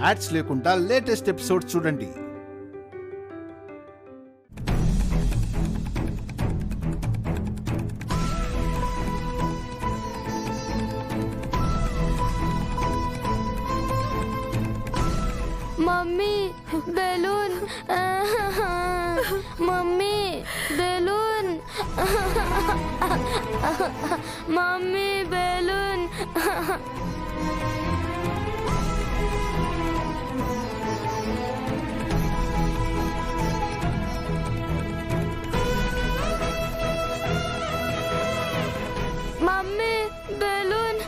Ads లేకుండా latest episodes చూడండి. Mummy balloon, mummy balloon, mummy balloon. Mummy balloon.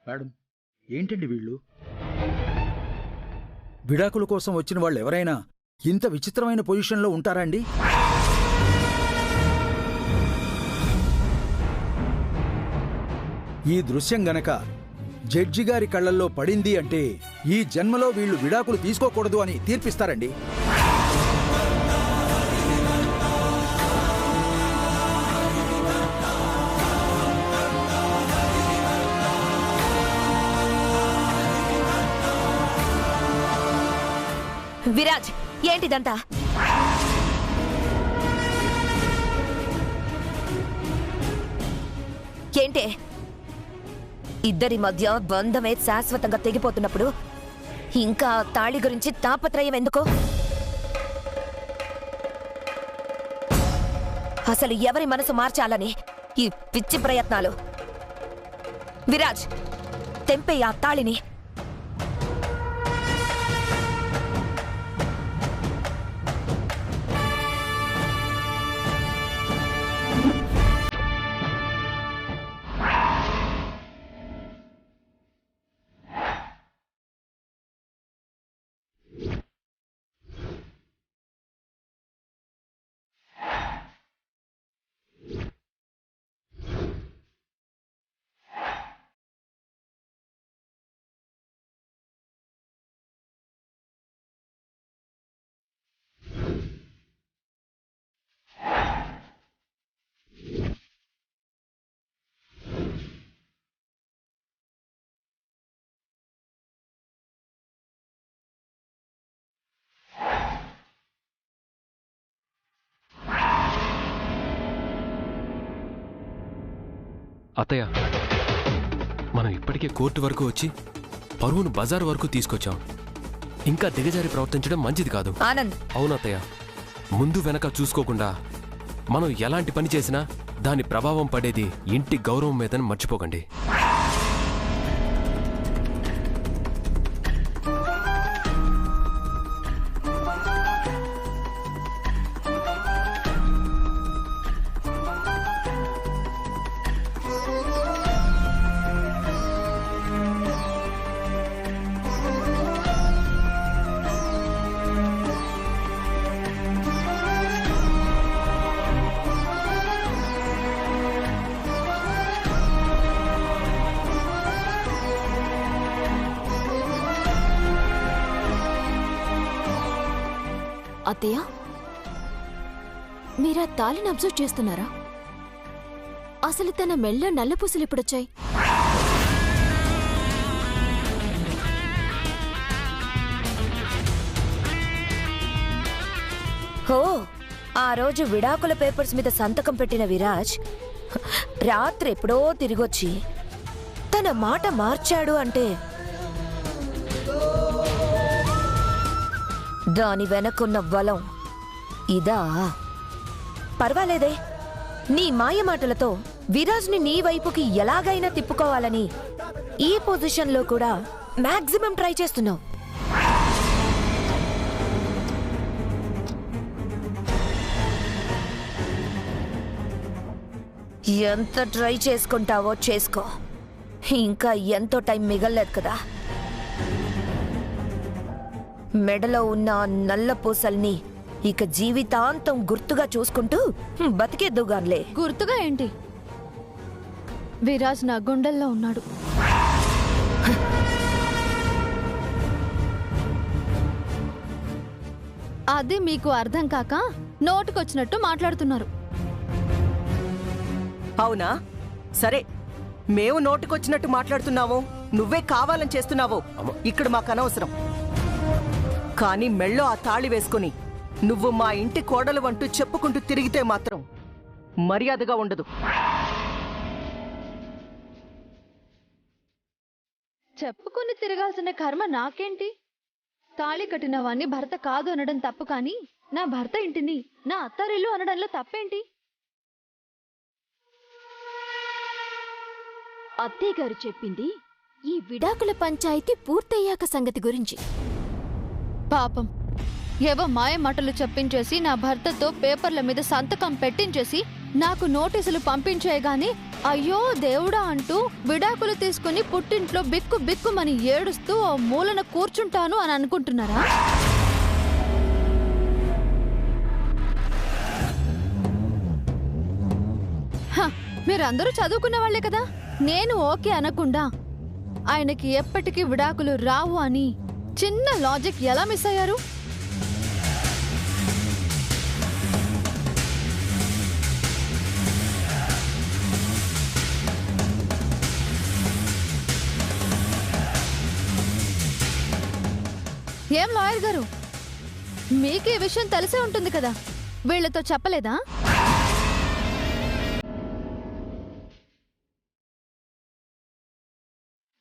Madam, ఏంటండి వీళ్ళు? విడాకుల కోసం వచ్చిన వాళ్ళు ఎవరైనా ఇంత విచిత్రమైన పొజిషన్లో ఉంటారా అండి? ఈ దృశ్యం గనక జడ్జి గారి కళ్లల్లో పడింది అంటే ఈ జన్మలో వీళ్ళు విడాకులు తీసుకోకూడదు అని తీర్పిస్తారండి. విరాజ్, ఏంటిదంతా? ఏంటే? ఇద్దరి మధ్య బంధమే శాశ్వతంగా తెగిపోతున్నప్పుడు ఇంకా తాళి గురించి తాపత్రయం ఎందుకు? అసలు ఎవరి మనసు మార్చాలని ఈ పిచ్చి ప్రయత్నాలు? విరాజ్, తెంపే ఆ తాళిని. అత్తయ్య, మనం ఇప్పటికే కోర్టు వరకు వచ్చి పరువును బజారు వరకు తీసుకొచ్చాం. ఇంకా దిగజారి ప్రవర్తించడం మంచిది కాదు. ఆనంద్, అవును అత్తయ్య, ముందు వెనక చూసుకోకుండా మనం ఎలాంటి పని చేసినా దాని ప్రభావం పడేది ఇంటి గౌరవం మీదని మర్చిపోకండి. అత్తయ్య, మీరా తాళిని అబ్జర్వ్ చేస్తున్నారా? అసలు తన మెళ్ళ నల్లపూసలు ఎప్పుడొచ్చాయి? హో, ఆ రోజు విడాకుల పేపర్స్ మీద సంతకం పెట్టిన విరాజ్ రాత్రి ఎప్పుడో తిరిగొచ్చి తన మాట మార్చాడు అంటే దాని వెనకున్న బలం ఇదా? పర్వాలేదే, నీ మాయ మాటలతో విరాజ్ని నీ వైపుకి ఎలాగైనా తిప్పుకోవాలని ఈ పొజిషన్లో కూడా మాక్సిమం ట్రై చేస్తున్నావు. ఎంత ట్రై చేసుకుంటావో చేసుకో, ఇంకా ఎంతో టైం మిగల్లేదు కదా. మెడలో ఉన్న ఆ నల్ల పూసల్ని ఇక జీవితాంతం గుర్తుగా చూసుకుంటూ బతికేద్దుగాన్లే. గుర్తుగా ఏంటి? విరాజ్ నా గుండెల్లో ఉన్నాడు. అది మీకు అర్థం కాక నోటికొచ్చినట్టు మాట్లాడుతున్నారు. అవునా? సరే, మేము నోటికొచ్చినట్టు మాట్లాడుతున్నాము, నువ్వే కావాలని చేస్తున్నావు, ఇక్కడ మాకు అనవసరం. కానీ మెళ్ళో ఆ తాళి వేసుకుని నువ్వు మా ఇంటి కోడలు అంటూ చెప్పుకుంటూ తిరిగితే మాత్రం మర్యాదగా ఉండదు. చెప్పుకుని తిరగాల్సిన కర్మ నాకేంటి? తాళి కట్టిన వాణ్ణి భర్త కాదు అనడం తప్పు, కానీ నా భర్త ఇంటిని నా అత్తారిల్లు అనడంలో తప్పేంటి? అత్తయ్య గారు చెప్పింది ఈ విడాకుల పంచాయతీ పూర్తయ్యాక సంగతి గురించి. పాపం, ఏవో మాయ మాటలు చెప్పించేసి నా భర్తతో పేపర్ల మీద సంతకం పెట్టించేసి నాకు నోటీసులు పంపించేయగాని అయ్యో దేవుడా అంటూ విడాకులు తీసుకుని పుట్టింట్లో బిక్కు బిక్కుమని ఏడుస్తూ ఓ మూలన కూర్చుంటాను అని అనుకుంటున్నారా? మీరందరూ చదువుకున్న వాళ్లే కదా. నేను ఓకే అనకుండా ఆయనకి ఎప్పటికీ విడాకులు రావు అని చిన్న లాజిక్ ఎలా మిస్ అయ్యారు? ఏం లాయర్ గారు, మీకు ఈ విషయం తెలిసే ఉంటుంది కదా, వీళ్లతో చెప్పలేదా?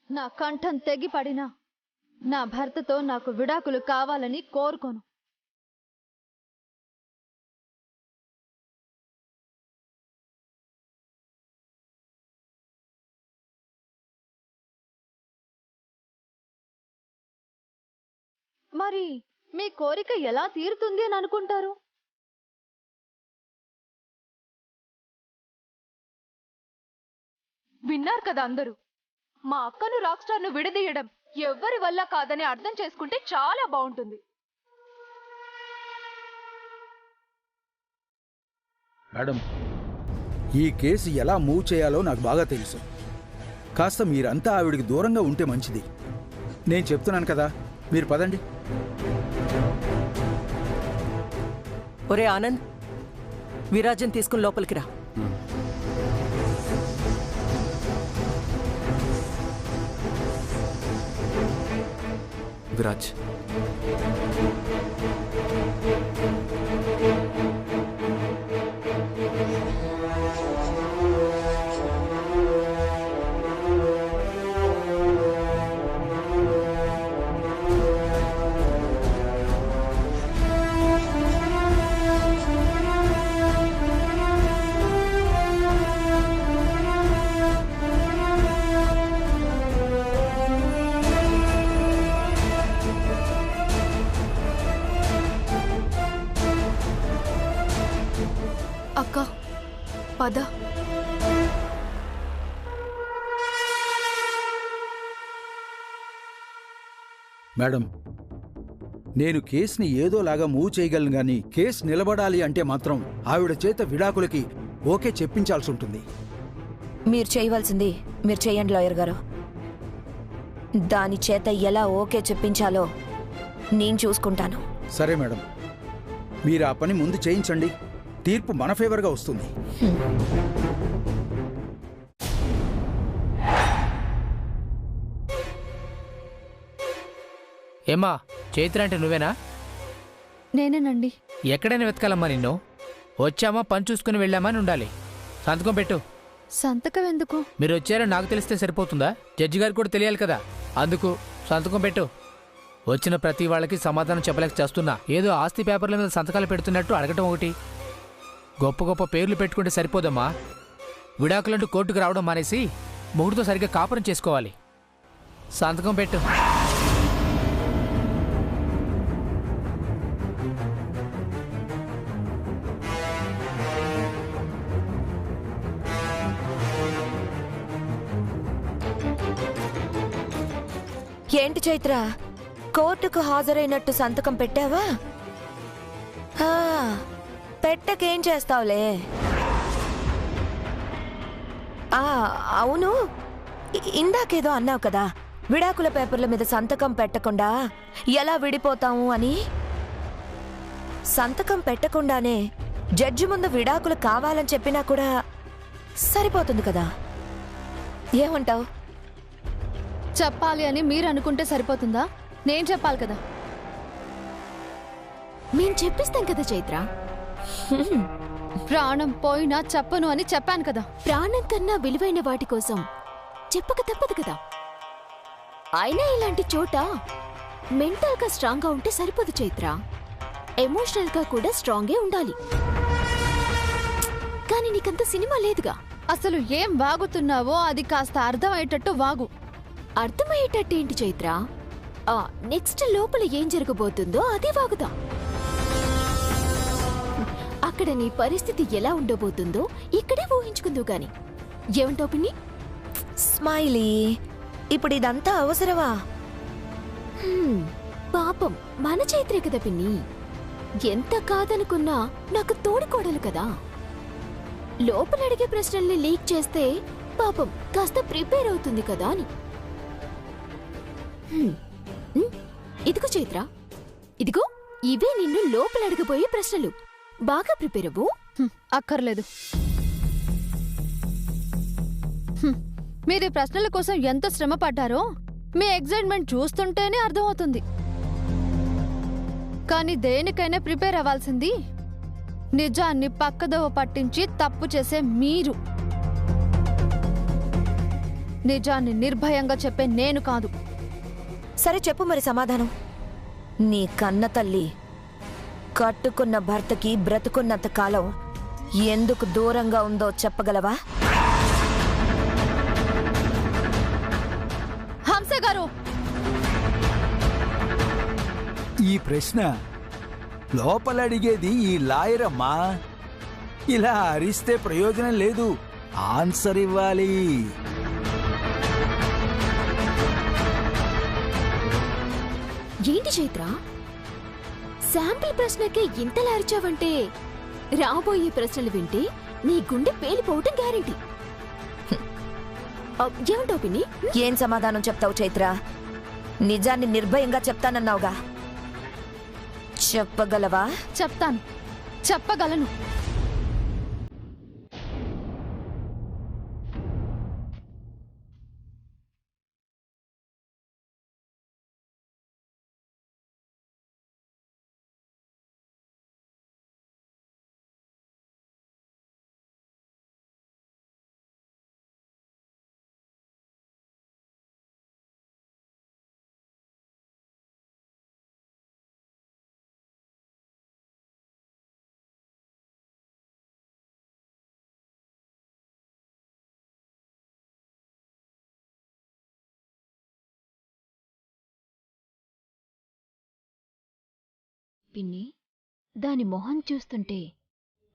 నా కంఠం తెగి పడినా నా భర్తతో నాకు విడాకులు కావాలని కోరుకోను. మరి మీ కోరిక ఎలా తీరుతుంది అని అనుకుంటారు? విన్నారు కదా అందరూ, మా అక్కను రాక్ స్టార్ ను విడదీయడం ఎవ్వరి వల్ల కాదని అర్థం చేసుకుంటే చాలా బాగుంటుంది. మేడం, ఈ కేసు ఎలా మూవ్ చేయాలో నాకు బాగా తెలుసు. కాస్త మీరంతా ఆవిడికి దూరంగా ఉంటే మంచిది. నేను చెప్తున్నాను కదా, మీరు పదండి. ఒరే ఆనంద్, విరాజన్ తీసుకుని లోపలికి రా. విరాజ్, అక్క పద. మేడం, నేను కేసుని ఏదోలాగా మూవ్ చేయగలను గాని కేసు నిలబడాలి అంటే మాత్రం ఆవిడ చేత విడాకులకి ఓకే చెప్పించాల్సి ఉంటుంది. మీరు చేయవలసింది మీరు చేయండి లాయర్ గారు. దాని చేత ఎలా ఓకే చెప్పించాలో నేను చూసుకుంటాను. సరే మేడం, మీరు ఆ పని ముందు చేయించండి, తీర్పు మన ఫేవర్గా వస్తుంది. ఏమ్మా, చైత్ర అంటే నువ్వేనా? నేనేనండి. ఎక్కడైనా వెతకాలమ్మా నిన్ను. వచ్చామా పని చూసుకుని వెళ్ళామని ఉండాలి. సంతకం పెట్టు. సంతకం ఎందుకు? మీరు వచ్చారని నాకు తెలిస్తే సరిపోతుందా? జడ్జి గారికి కూడా తెలియాలి కదా, అందుకు సంతకం పెట్టు. వచ్చిన ప్రతి వాళ్ళకి సమాధానం చెప్పలేక చేస్తున్నా. ఏదో ఆస్తి పేపర్ల మీద సంతకాలు పెడుతున్నట్టు అడగటం ఒకటి. గొప్ప గొప్ప పేర్లు పెట్టుకుంటే సరిపోదమ్మా. విడాకులంటూ కోర్టుకు రావడం మానేసి మొగుడుతో సరిగ్గా కాపురం చేసుకోవాలి. సంతకం పెట్టు. ఏంటి చైత్ర, కోర్టుకు హాజరైనట్టు సంతకం పెట్టావా? ఆ, పెట్టకేం చేస్తావులే. అవును, ఇందాకేదో అన్నావు కదా, విడాకుల పేపర్ల మీద సంతకం పెట్టకుండా ఎలా విడిపోతాము అని. సంతకం పెట్టకుండానే జడ్జి ముందు విడాకులు కావాలని చెప్పినా కూడా సరిపోతుంది కదా, ఏమంటావు? చెప్పాలి అని మీరు అనుకుంటే సరిపోతుందా? నేను చెప్పాలి కదా. మేం చెప్పిస్తాం కదా చైత్ర. ప్రాణం పోయినా చెప్పను అని చెప్పాను కదా. ప్రాణం కన్నా విలువైన వాటి కోసం చెప్పక తప్పదు కదా. అయినా ఇలాంటి చోట మెంటల్ గా స్ట్రాంగ్ గా ఉంటే సరిపోదు చైత్ర, ఎమోషనల్ గా కూడా స్ట్రాంగే ఉండాలి. కానీ నీకంత సినిమా లేదుగా. అసలు ఏం వాగుతున్నావో అది కాస్త అర్థమయ్యేటట్టు వాగు. అర్థమయ్యేటట్టేంటి చైత్ర? నెక్స్ట్ లోపల ఏం జరగబోతుందో అది వాగుదాం. అక్కడ నీ పరిస్థితి ఎలా ఉండబోతుందో ఇక్కడే ఊహించుకుందు గాని. ఏమంటావు పిన్ని? స్మైలీ, ఇప్పుడు ఇదంతా అవసరమా? పాపం మన చైత్రే కదా పిన్ని. ఎంత కాదనుకున్నా నాకు తోడుకోడలు కదా. లోపల అడిగే ప్రశ్నల్ని లీక్ చేస్తే పాపం కాస్త ప్రిపేర్ అవుతుంది కదా అని. ఇదిగో చైత్ర, ఇదిగో ఇవే నిన్ను లోపల అడగబోయే ప్రశ్నలు. బాగా ప్రిపేర్ అవ్వు. అక్కర్లేదు. మీరు ఈ ప్రశ్నల కోసం ఎంత శ్రమ పడ్డారో మీ ఎగ్జైట్మెంట్ చూస్తుంటేనే అర్థమవుతుంది. కానీ దేనికైనా ప్రిపేర్ అవ్వాల్సింది నిజాన్ని పక్కదోవ పట్టించి తప్పు చేసే మీరు. నిజాన్ని నిర్భయంగా చెప్పే నేను కాదు. సరే చెప్పు మరి సమాధానం. నీ కన్న తల్లి కట్టుకున్న భర్తకి బ్రతుకున్నంత కాలం ఎందుకు దూరంగా ఉందో చెప్పగలవా? హంస గారు, ఈ ప్రశ్న లోపలడిగేది ఈ లాయర్ అమ్మా. ఇలా అరిస్తే ప్రయోజనం లేదు, ఆన్సర్ ఇవ్వాలి. ఏంటి చైత్ర, శాంపిల్ ప్రశ్నకే ఇంతలా అరిచావంటే రాబోయే ప్రశ్నలు వింటే నీ గుండె పేలిపోవటం గ్యారెంటీ. ఏమంటావు పిన్ని? ఏం సమాధానం చెప్తావు చైత్ర? నిజాన్ని నిర్భయంగా చెప్తానన్నావుగా, చెప్పగలవా? చెప్తాను, చెప్పగలను. పిన్ని, దాని మొహం చూస్తుంటే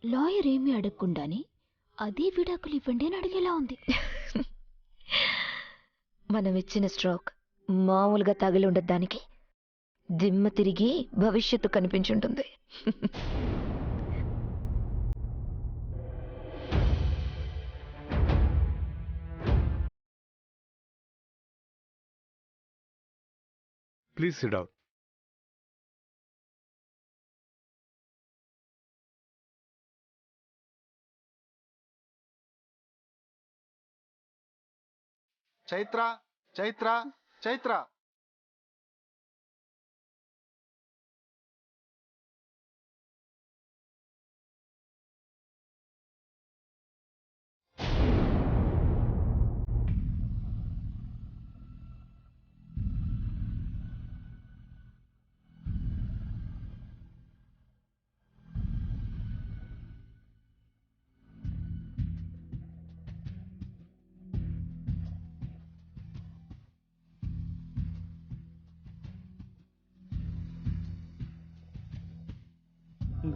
లాయర్ ఏమీ అడగకుండానే అదే విడాకులు ఇవ్వండి అని అడిగేలా ఉంది. మనం ఇచ్చిన స్ట్రోక్ మామూలుగా తగిలి ఉండదు, దానికి దిమ్మ తిరిగి భవిష్యత్తు కనిపించుంటుంది. Please sit down. Chaitra Chaitra Chaitra.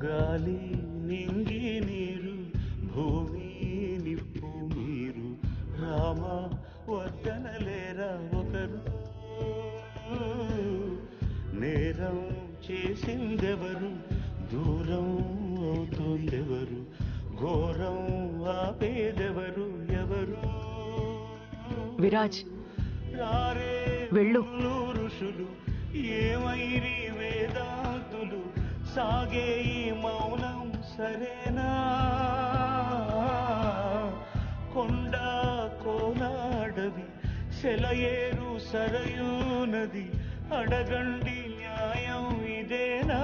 గాలి నింగి నీరు భూమి నిప్పు మీరు రామ వద్దనలేరా ఒకరు. నేరం చేసిందెవరు, దూరం అవుతోందెవరు, ఘోరం ఆపేదెవరు ఎవరు. విరాజ్ వెళ్ళు. ఋషులు ఏమైరి వేదాంతులు, సాగే ఈ మౌనం సరేనా. కొండ కోలాడవి సెలయేరు సరయూ నది, అడగండి న్యాయం ఇదేనా.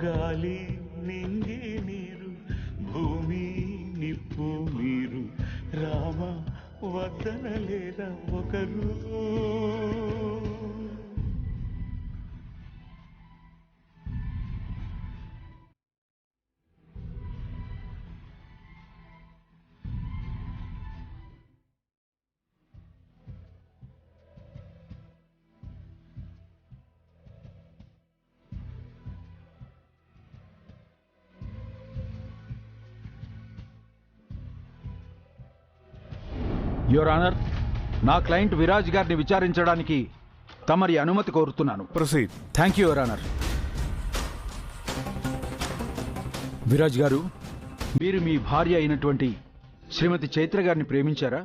గాలి నింగి నీరు భూమి నిప్పు మీరు రామ వద్దనలేరా ఒకరు. యువర్ ఆనర్, నా క్లయింట్ విరాజ్ గారిని విచారించడానికి తమరి అనుమతి కోరుతున్నాను. Proceed. Thank you your honour. Viraj గారు, మీరు మీ భార్య అయినటువంటి శ్రీమతి చైత్ర గారిని ప్రేమించారా?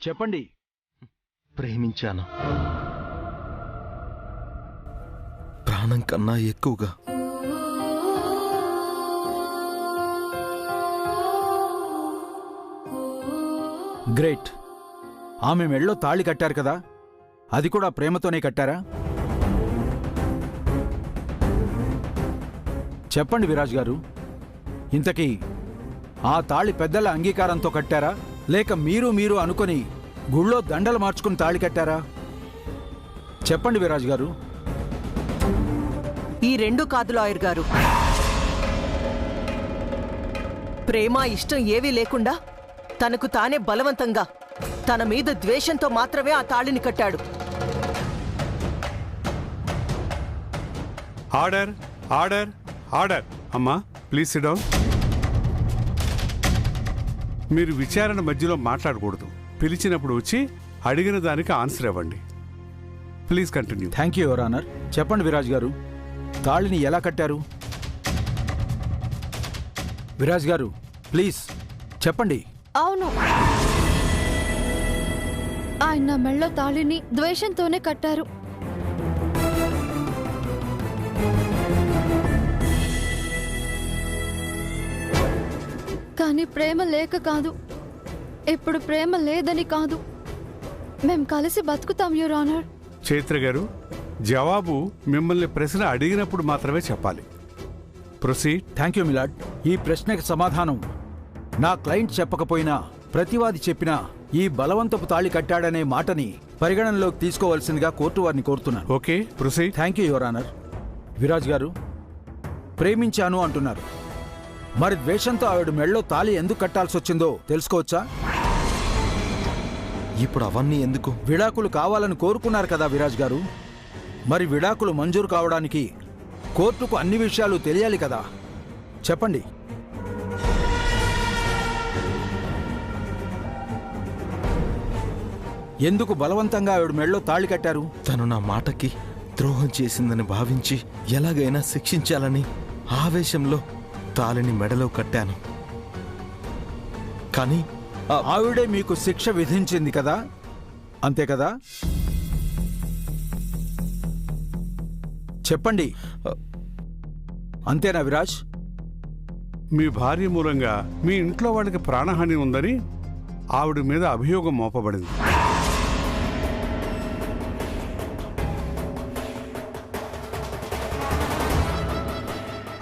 చెప్పండి. ప్రేమించాను, ప్రాణం కన్నా ఎక్కువగా. గ్రేట్. ఆమె మెళ్ళో తాళి కట్టారు కదా, అది కూడా ప్రేమతోనే కట్టారా? చెప్పండి విరాజ్ గారు, ఇంతకీ ఆ తాళి పెద్దల అంగీకారంతో కట్టారా, లేక మీరు అనుకొని గుళ్ళో దండలు మార్చుకుని తాళి కట్టారా? చెప్పండి విరాజ్ గారు. ఈ రెండు కాదు లాయర్ గారు. ప్రేమ ఇష్టం ఏవీ లేకుండా తనకు తానే బలవంతంగా తన మీద ద్వేషంతో మాత్రమే ఆ తాళిని కట్టాడు. Order order order. అమ్మా ప్లీజ్ సిట్ డౌన్. మీరు విచారణ మధ్యలో మాట్లాడకూడదు. పిలిచినప్పుడు వచ్చి అడిగిన దానికి ఆన్సర్ ఇవ్వండి. Please continue. Thank you your honour. చెప్పండి విరాజ్ గారు, తాళిని ఎలా కట్టారు? విరాజ్ గారు ప్లీజ్ చెప్పండి. అవును, ఆయన మెళ్ళో తాళిని ద్వేషంతోనే కట్టారు. కానీ ప్రేమ లేక కాదు, ఇప్పుడు ప్రేమ లేదని కాదు, మేం కలిసి బతుకుతాం యువర్ ఆనర్. చైత్ర గారు, జవాబు మిమ్మల్ని ప్రశ్న అడిగినప్పుడు మాత్రమే చెప్పాలి. ప్రొసీడ్. Thank you my lord. ఈ ప్రశ్నకి సమాధానం నా క్లయింట్ చెప్పకపోయినా, ప్రతివాది చెప్పినా ఈ బలవంతపు తాళి కట్టాడనే మాటని పరిగణనలోకి తీసుకోవాల్సిందిగా కోర్టు వారిని కోరుతున్నాను. Okay proceed. Thank you your honour. Viraj గారు, ప్రేమించాను అంటున్నారు, మరి ద్వేషంతో ఆవిడ మెళ్ళో తాళి ఎందుకు కట్టాల్సి వచ్చిందో తెలుసుకోవచ్చా? ఇప్పుడు అవన్నీ ఎందుకు? విడాకులు కావాలని కోరుకున్నారు కదా విరాజ్ గారు, మరి విడాకులు మంజూరు కావడానికి కోర్టుకు అన్ని విషయాలు తెలియాలి కదా. చెప్పండి. ఎందుకు బలవంతంగా ఆవిడ మెళ్ళో తాళి కట్టారు? తను నా మాటకి ద్రోహం చేసిందని భావించి ఎలాగైనా శిక్షించాలని ఆవేశంలో తాళిని మెడలో కట్టాను. కానీ ఆవిడే మీకు శిక్ష విధించింది కదా, అంతే కదా? చెప్పండి, అంతేనా విరాజ్? మీ భార్య మూలంగా మీ ఇంట్లో వాళ్ళకి ప్రాణహాని ఉందని ఆవిడ మీద అభియోగం మోపబడింది.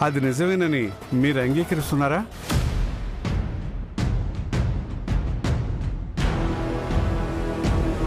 అది నిజమేనని మీరు అంగీకరిస్తున్నారా?